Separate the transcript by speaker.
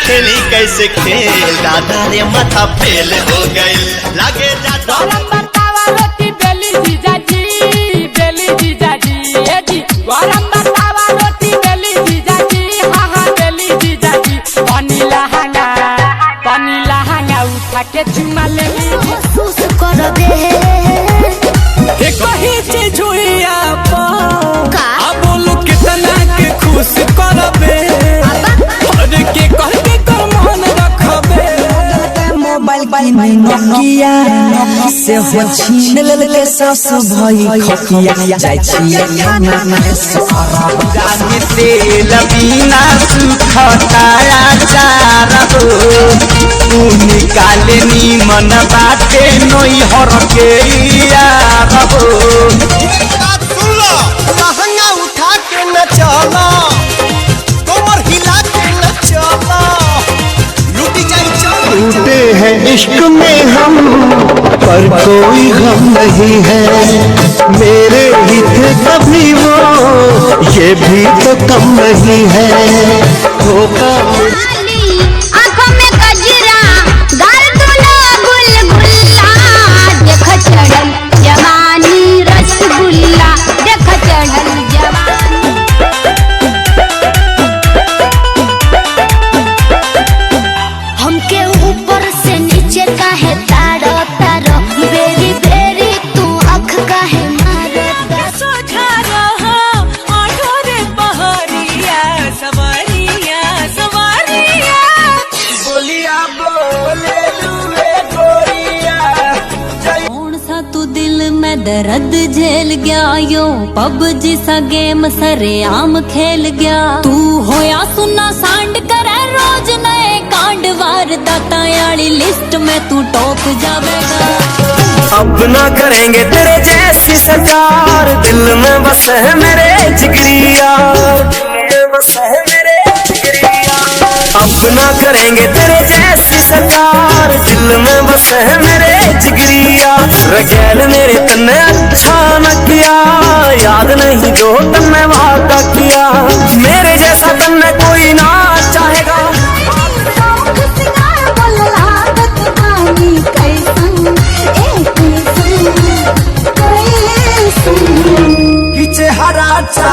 Speaker 1: खेली कैसे खेल दादा रे माथा फेल हो गई लागे जाता
Speaker 2: रोटी बेली जीजाजी बेली जीजाजी ए जी गरम बतावा रोटी बेली जीजाजी हाँ हाँ बेली जीजाजी पानी लहंगा उठा के चुमा ले
Speaker 3: महसूस कर दे
Speaker 4: कही चीज हुई आप
Speaker 3: बोलो
Speaker 4: कितना के खुश करबे और के कह के कर मन रखबे मोबाइल की नोकिया से हो छीन ले सास भाई खकिया जाय छिए खाना में सराब
Speaker 1: जाने तेल बिना सुखताया चारा हो तू निकाले नी मन बाटे नई हर के यार हो बात सुन लो लहंगा उठा के न चला कमर हिला के न चला लूटी जाई चल
Speaker 5: टूटे हैं इश्क में हम पर कोई गम नहीं है मेरे ही थे कभी वो ये भी तो कम नहीं है धोखा
Speaker 3: आँखों में गजरा गर्दन गुलगुल्ला देख चढ़ल जवानी रसगुल्ला देख चढ़ल जवानी हमके ऊपर से नीचे काहे तारो तारो बेरी बेरी तू आँख काहे मारता
Speaker 4: सोझा रहा आठोरे पहरिया सवारिया सवारिया
Speaker 1: बोलिया बोले लुए गोरिया
Speaker 6: कौन सा तू दिल में दर्द झेल गया यो पबजी सा गेम सरेआम खेल गया तू होया सुना सांड करे रोज नए कांड वारदाता वाली लिस्ट में तू टॉप जावेगा
Speaker 4: अब ना करेंगे तेरे जैसी सरकार दिल में बस है मेरे जिगरी यार दिल में बस है मेरे जिगरी यार अब ना करेंगे तेरे जैसी सरकार दिल में बस है मेरे जिगरी यार रगैल मेरे तन्ने अच्छा न किया याद नहीं जो तन्ने वादा किया मेरे जैसा तन्ने कोई ना चाहेगा
Speaker 3: कैसन
Speaker 1: पीछे हरा चा